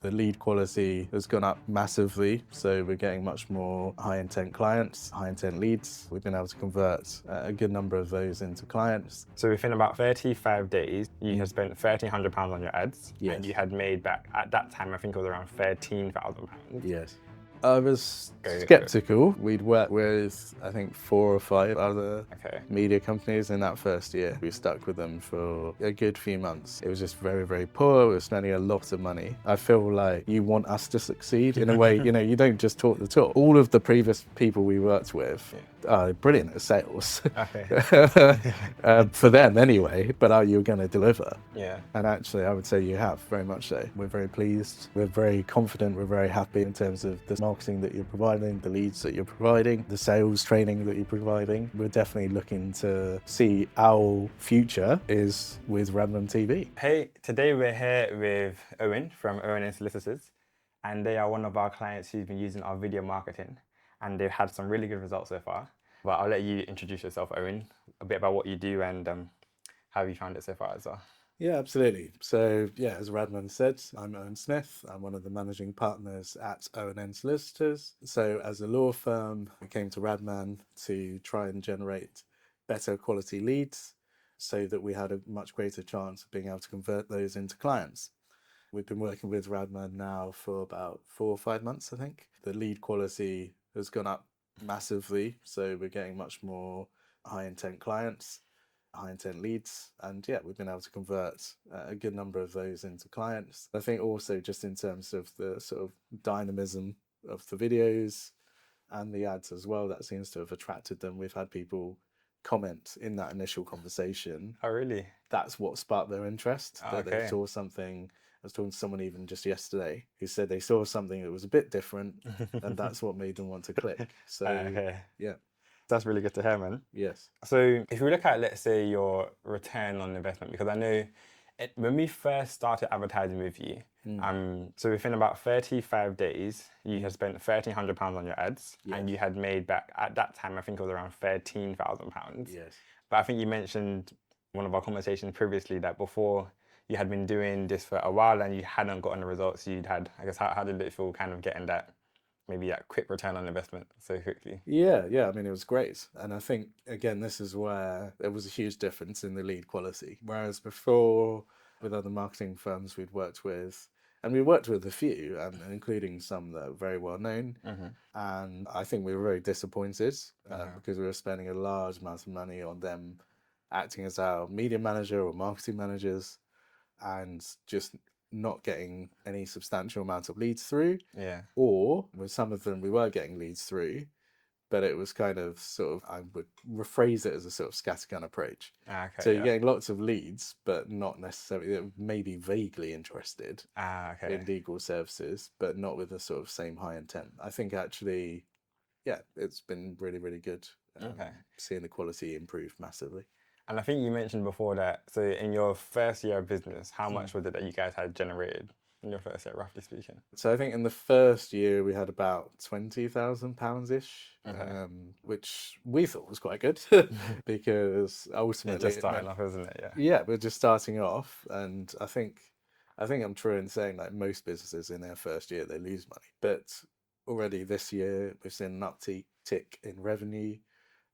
The lead quality has gone up massively, so we're getting much more high-intent clients, high-intent leads. We've been able to convert a good number of those into clients. So within about 35 days, you had spent £1,300 on your ads, Yes. and you had made back, at that time, I think it was around £13,000. Yes. I was sceptical. We'd worked with, I think, 4 or 5 other media companies in that first year. We stuck with them for a good few months. It was just very, very poor. We were spending a lot of money. I feel like you want us to succeed in a way, you don't just talk the talk. All of the previous people we worked with are brilliant at sales. For them anyway, but are you going to deliver? Yeah. And actually, I would say you have, very much so. We're very pleased. We're very confident. We're very happy in terms of the marketing that you're providing, the leads that you're providing, the sales training that you're providing. We're definitely looking to see our future is with Radman TV. Hey, today we're here with Owen from Owen Solicitors, and they are one of our clients who's been using our video marketing, and they've had some really good results so far. But I'll let you introduce yourself, Owen, a bit about what you do and how have you found it so far as well. Yeah, absolutely. So yeah, as Radman said, I'm Owen Smith. I'm one of the managing partners at Owen Solicitors. So as a law firm, we came to Radman to try and generate better quality leads so that we had a much greater chance of being able to convert those into clients. We've been working with Radman now for about 4 or 5 months, I think. The lead quality has gone up massively, so we're getting much more high-intent clients, high-intent leads, and yeah, we've been able to convert a good number of those into clients. I think also just in terms of the sort of dynamism of the videos and the ads as well, that seems to have attracted them. We've had people comment in that initial conversation. Oh, really? That's what sparked their interest, that they saw something. I was talking to someone even just yesterday who said they saw something that was a bit different and that's what made them want to click. So yeah. That's really good to hear, man. Yes. So if we look at, let's say, your return on investment, because I know when we first started advertising with you, so within about 35 days, you had spent £1,300 on your ads, and you had made back, at that time, I think it was around £13,000. Yes. But I think you mentioned one of our conversations previously that before you had been doing this for a while and you hadn't gotten the results you'd had. I guess how did it feel kind of getting that, maybe that quick return on investment so quickly? Yeah, I mean, it was great. And I think, again, this is where there was a huge difference in the lead quality. Whereas before, with other marketing firms we'd worked with, and we worked with a few, including some that are very well known. And I think we were very disappointed because we were spending a large amount of money on them acting as our media manager or marketing managers and just not getting any substantial amount of leads through. Yeah. Or with some of them, we were getting leads through, but it was kind of sort of, I would rephrase it as a sort of scattergun approach. So you're getting lots of leads, but not necessarily, maybe vaguely interested in legal services, but not with the sort of same high intent. I think actually, yeah, it's been really, really good. Seeing the quality improve massively. And I think you mentioned before that, so in your first year of business, how much was it that you guys had generated in your first year, roughly speaking? So I think in the first year we had about £20,000-ish, which we thought was quite good because ultimately just starting off, isn't it? Yeah, we're just starting off, and I think I'm true in saying like most businesses in their first year they lose money, but already this year we've seen an uptick in revenue,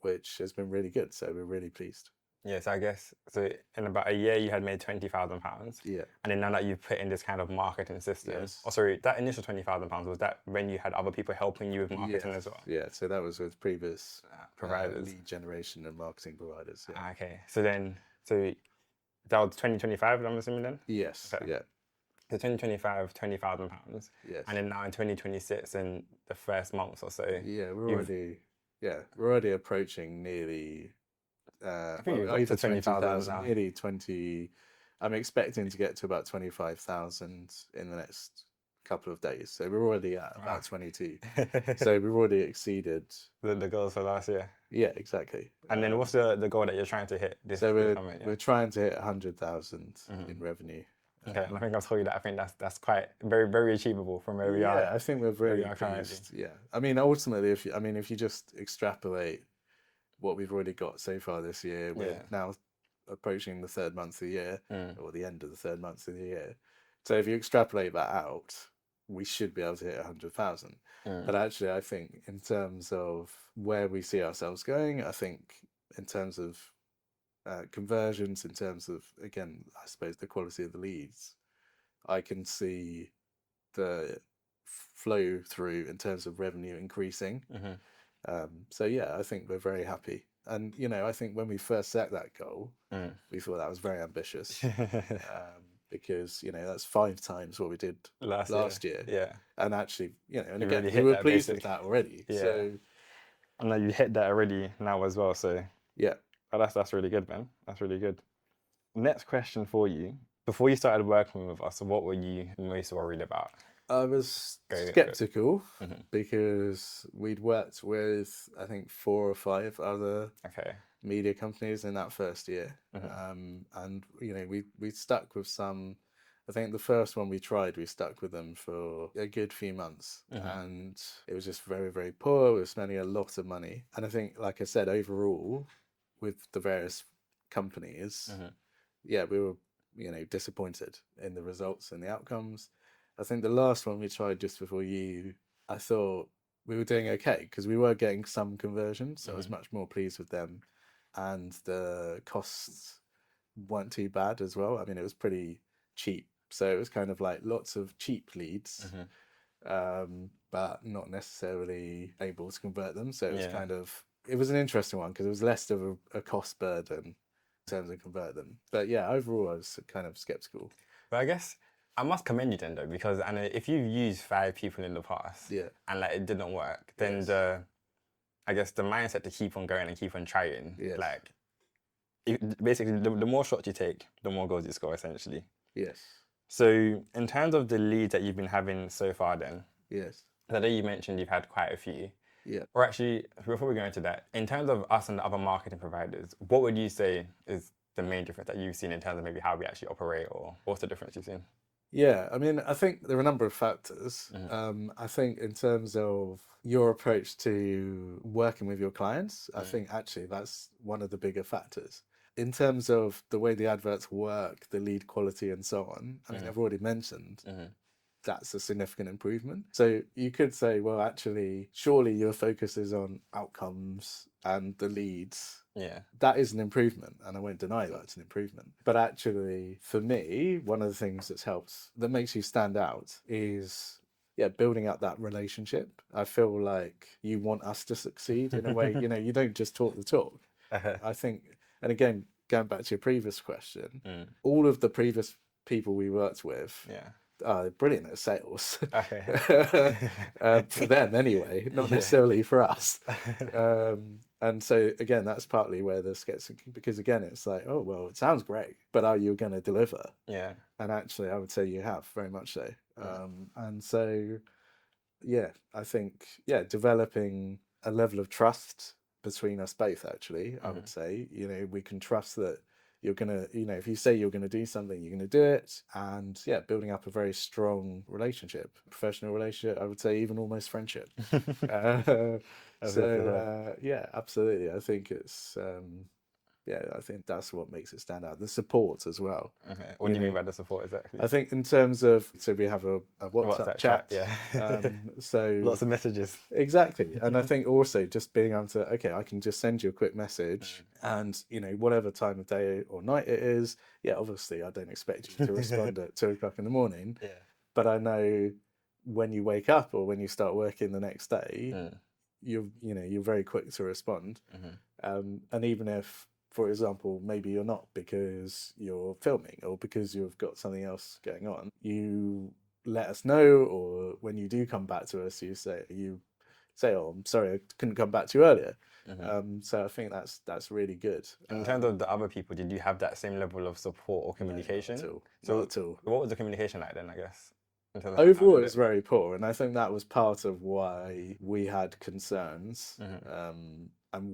which has been really good. So we're really pleased. Yes, I guess, so in about a year you had made £20,000. Yeah. And then now that you've put in this kind of marketing system, Yes. sorry, that initial £20,000, was that when you had other people helping you with marketing as well? Yeah, so that was with previous providers, lead generation and marketing providers. Yeah. Okay, so that was 2025, I'm assuming then? Yes, yeah. So 2025, £20,000. Yes. And then now in 2026, in the first month or so. Yeah, we're already approaching nearly I think over 20,000, nearly 20. I'm expecting to get to about 25,000 in the next couple of days. So we're already at about 22. So we've already exceeded the goals for last year. Yeah, exactly. And then what's the goal that you're trying to hit this year? So we're trying to hit 100,000 in revenue. Okay, and I think I've told you that I think that's quite very, very achievable from where we are. Yeah, I think we're very pleased. Yeah, I mean, ultimately, if you just extrapolate what we've already got so far this year, we're now approaching the third month of the year, or the end of the third month of the year. So if you extrapolate that out, we should be able to hit 100,000. Mm. But actually, I think in terms of where we see ourselves going, I think in terms of conversions, in terms of, again, I suppose the quality of the leads, I can see the flow through in terms of revenue increasing. So yeah, I think we're very happy. And I think when we first set that goal, we thought that was very ambitious, because that's 5 times what we did last year. Yeah. And actually, and You again, already we hit were that pleased with basically. that already. Yeah. So And then you hit that already now as well. So yeah, that's really good, man. That's really good. Next question for you. Before you started working with us, what were you most worried about? I was Go. skeptical Mhm. because we'd worked with, I think, 4 or 5 other Okay. media companies in that first year. And we stuck with some. I think the first one we tried, we stuck with them for a good few months, and it was just very, very poor. We were spending a lot of money, and I think, like I said, overall, with the various companies, yeah, we were disappointed in the results and the outcomes. I think the last one we tried just before you, I thought we were doing okay because we were getting some conversion, so I was much more pleased with them, and the costs weren't too bad as well. I mean, it was pretty cheap, so it was kind of like lots of cheap leads, but not necessarily able to convert them. So it was Yeah. kind of it was an interesting one because it was less of a cost burden in terms of convert them. But yeah, overall, I was kind of skeptical. But I guess I must commend you then though, because I know if you've used 5 people in the past Yeah. and like it didn't work, then Yes. I guess the mindset to keep on going and keep on trying, Yes. like basically the more shots you take, the more goals you score essentially. Yes. So in terms of the leads that you've been having so far then, Yes. I know you mentioned you've had quite a few. Yeah. Or actually, before we go into that, in terms of us and the other marketing providers, what would you say is the main difference that you've seen in terms of maybe how we actually operate, or what's the difference you've seen? Yeah, I mean, I think there are a number of factors. I think in terms of your approach to working with your clients, I think actually that's one of the bigger factors. In terms of the way the adverts work, the lead quality, and so on, I mean, I've already mentioned that's a significant improvement. So you could say, well, actually, surely your focus is on outcomes and the leads. Yeah. That is an improvement, and I won't deny that it's an improvement. But actually, for me, one of the things that makes you stand out is, yeah, building up that relationship. I feel like you want us to succeed in a way. You don't just talk the talk. I think, and again, going back to your previous question, all of the previous people we worked with, Yeah. brilliant at sales. Okay. For them anyway, not necessarily for us. And so again, that's partly where this gets, because again, it's like, oh well, it sounds great, but are you going to deliver? Yeah. And actually, I would say you have, very much so. And so, yeah, I think, yeah, developing a level of trust between us both, actually, I would say, we can trust that you're going to, if you say you're going to do something, you're going to do it. And yeah, building up a very strong relationship, professional relationship, I would say even almost friendship. That's good to hear. Yeah, absolutely. I think yeah, I think that's what makes it stand out. The support as well. Okay. What do you mean by the support exactly? I think in terms of, so we have a WhatsApp chat. Yeah. So Lots of messages. exactly. And I think also just being able to, okay, I can just send you a quick message and, whatever time of day or night it is, yeah, obviously I don't expect you to respond at 2 o'clock in the morning. Yeah. But I know when you wake up or when you start working the next day, you're very quick to respond. And even if, for example, maybe you're not because you're filming or because you've got something else going on, you let us know, or when you do come back to us, you say, oh, I'm sorry, I couldn't come back to you earlier. So I think that's really good. And in terms of the other people, did you have that same level of support or communication? Not at all. So Not at all. what was the communication like then, I guess? In terms of Overall, it was very poor, and I think that was part of why we had concerns, and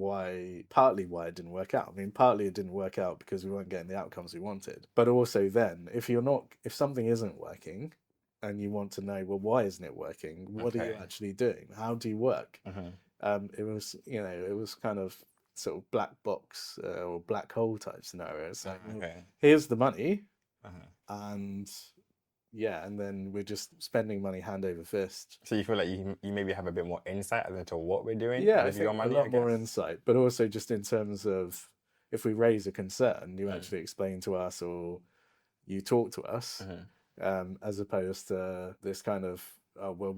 partly why it didn't work out. I mean, partly it didn't work out because we weren't getting the outcomes we wanted, but also then, if something isn't working, and you want to know, well, why isn't it working? What are you actually doing? How do you work? It was, it was kind of sort of black box or black hole type scenario. It's like, well, here's the money, and yeah, and then we're just spending money hand over fist. So you feel like you maybe have a bit more insight as into what we're doing Yeah, I with your think a money, I lot more guess. insight, but also just in terms of if we raise a concern, you Mm. actually explain to us or you talk to us, Mm-hmm. as opposed to this kind of, oh, well,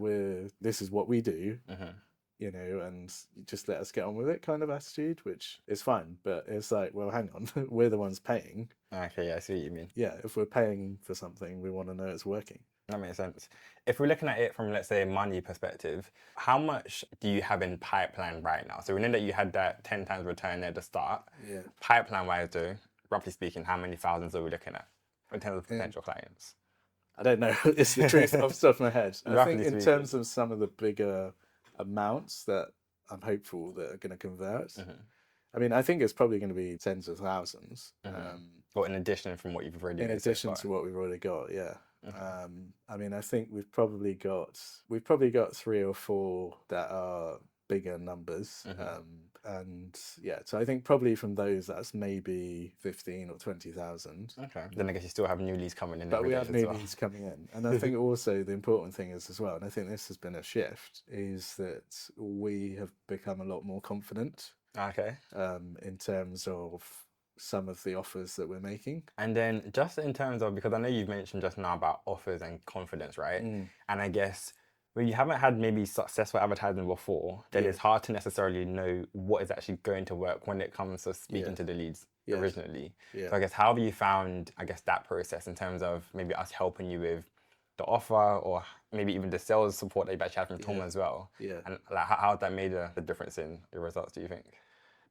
this is what we do, Mm-hmm. and just let us get on with it kind of attitude, which is fine. But it's like, well, hang on, we're the ones paying. Okay, yeah, I see what you mean. Yeah, if we're paying for something, we want to know it's working. That makes sense. If we're looking at it from, let's say, a money perspective, how much do you have in pipeline right now? So we know that you had that 10 times return at the start. Yeah. Pipeline-wise, though, roughly speaking, how many thousands are we looking at in terms of Yeah. potential clients? I don't know. It's the truth off the top of my head. I think Roughly in speaking. terms of some of the bigger amounts that I'm hopeful that are going to convert, Mm-hmm. I mean, I think it's probably going to be tens of thousands. Mm-hmm. Or in addition from what you've already In made so addition far. to what we've already got, yeah. Okay. I mean, I think we've probably got three or four that are bigger numbers, Mm-hmm. and yeah. So I think probably from those, that's maybe 15 or 20,000. Okay. Then I guess you still have new leads coming in But every we day have as new well. leads coming in, and I think also the important thing is as well, and I think this has been a shift, is that we have become a lot more confident, Okay. in terms of some of the offers that we're making. And then just in terms of, because I know you've mentioned just now about offers and confidence, right? Mm, And I guess when you haven't had maybe successful advertising before, then yeah. it's hard to necessarily know what is actually going to work when it comes to speaking Yes. to the leads Yes. originally. Yeah. So I guess how have you found, I guess, that process in terms of maybe us helping you with the offer or maybe even the sales support that you've actually had from Tom Yeah. as well? Yeah. And like how that made the difference in your results, do you think?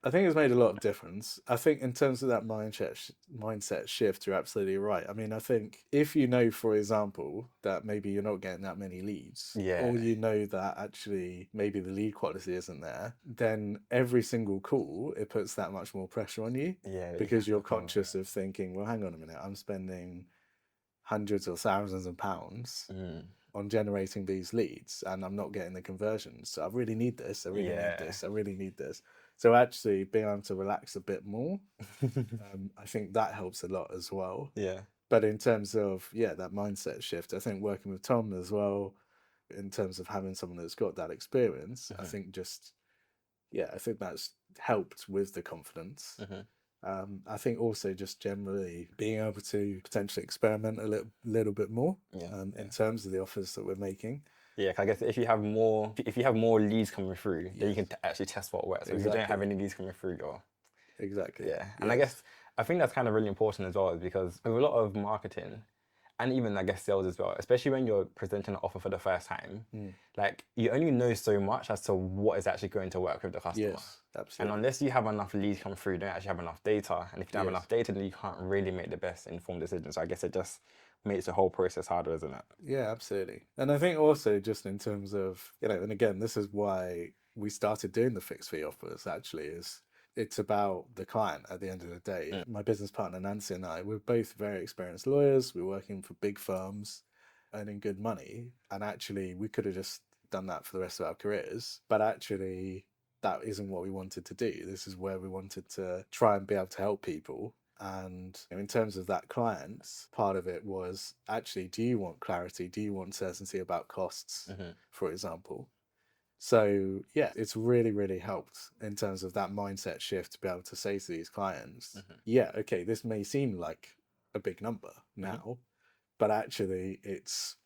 I think it's made a lot of difference. I think in terms of that mindset shift, you're absolutely right. I mean, I think if you know, for example, that maybe you're not getting that many leads, Yeah. or you know that actually maybe the lead quality isn't there, then every single call, it puts that much more pressure on you, Yeah, you because have you're to come with conscious of thinking, well, hang on a minute, I'm spending hundreds or thousands of pounds it. Mm. on generating these leads and I'm not getting the conversions. So I really need this. I really need Yeah. this. I really need this. So actually being able to relax a bit more, I think that helps a lot as well. Yeah. But in terms of, yeah, that mindset shift, I think working with Tom as well, in terms of having someone that's got that experience, I Hmm. think just, yeah, I think that's helped with the confidence. Hmm. I think also just generally being able to potentially experiment a little bit more, Yeah. in terms of the offers that we're making. Yeah, 'cause I guess if you have more leads coming through, then you Yes, can actually test what works. So if you don't have exactly, any leads coming through, you're exactly. yeah. And I Yes, guess I think that's kind of really important as well, is because with a lot of marketing and even I guess sales as well, especially when you're presenting an offer for the first time, mm. like you only know so much as to what is actually going to work with the customer. Yes, And absolutely. unless you have enough leads come through, you don't actually have enough data. And if you don't have enough Yes, data, then you can't really make the best informed decision. So I guess it just makes the whole process harder, isn't it? yeah, absolutely. And I think also just in terms of, and again, this is why we started doing the fixed fee offers actually, is it's about the client at the end of the day. Mm. My business partner Nancy and I, we're both very experienced lawyers. We're working for big firms, earning good money. And actually, we could have just done that for the rest of our careers. But actually, that isn't what we wanted to do. This is where we wanted to try and be able to help people. And in terms of that client, part of it was actually, do you want clarity? Do you want certainty about costs, Hmm. for example? So yeah, it's really, really helped in terms of that mindset shift to be able to say to these clients, Hmm. yeah, okay, this may seem like a big number Hmm. now, but actually it's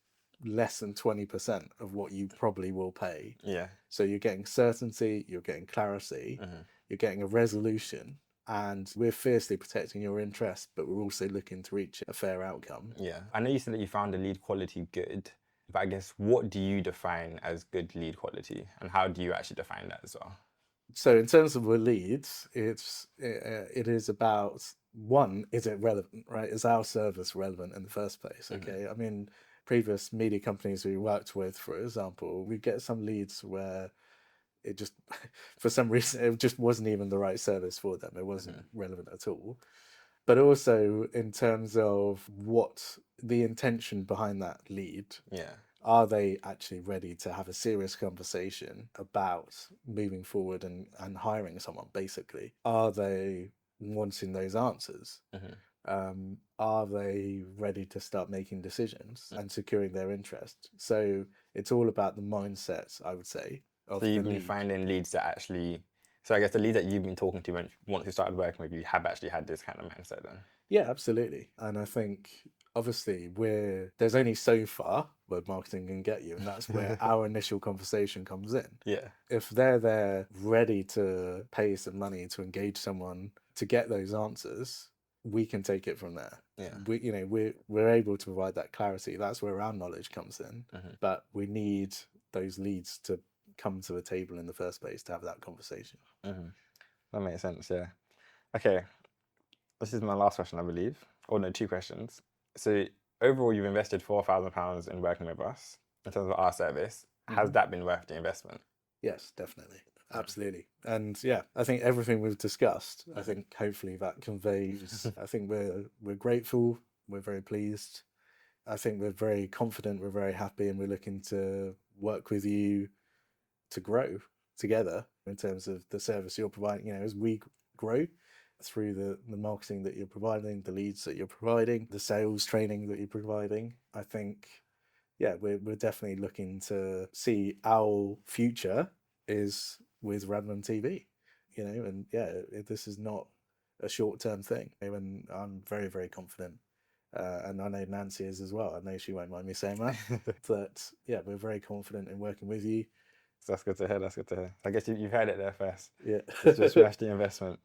less than 20% of what you probably will pay. Yeah. So you're getting certainty, you're getting clarity, Hmm. you're getting a resolution, and we're fiercely protecting your interests, but we're also looking to reach a fair outcome. Yeah. I know you said that you found the lead quality good, but I guess what do you define as good lead quality and how do you actually define that as well? So in terms of the leads, it is about, one, is it relevant, right? Is our service relevant in the first place? Hmm. Okay. I mean, previous media companies we worked with, for example, we get some leads where it just, for some reason, it just wasn't even the right service for them. It wasn't Hmm. relevant at all. But also in terms of what the intention behind that lead, Yeah. are they actually ready to have a serious conversation about moving forward and hiring someone, basically? Are they wanting those answers? Hmm. Are they ready to start making decisions and securing their interest? So it's all about the mindset, I would say, So of the you've been lead. finding leads that actually, so I guess the leads that you've been talking to when once you started working with you have actually had this kind of mindset then. Yeah, absolutely. And I think obviously there's only so far where marketing can get you, and that's where our initial conversation comes in. Yeah. If they're there ready to pay some money to engage someone to get those answers, we can take it from there. Yeah. We're able to provide that clarity. That's where our knowledge comes in. But we need those leads to come to the table in the first place to have that conversation. That makes sense, yeah. Okay, this is my last question, I believe. Or no, two questions. So overall, you've invested £4,000 in working with us in terms of our service. Has that been worth the investment? Yes, definitely. Absolutely. And yeah, I think everything we've discussed, I think hopefully that conveys, I think we're grateful, we're very pleased. I think we're very confident, we're very happy, and we're looking to work with you to grow together in terms of the service you're providing, as we grow through the marketing that you're providing, the leads that you're providing, the sales training that you're providing. I think yeah, we're definitely looking to see our future is with Radman TV, and yeah, this is not a short-term thing. And I'm very, very confident, and I know Nancy is as well. I know she won't mind me saying that, but yeah, we're very confident in working with you. So that's good to hear. That's good to hear. I guess you've heard it there first. Yeah, It's just smash the investment.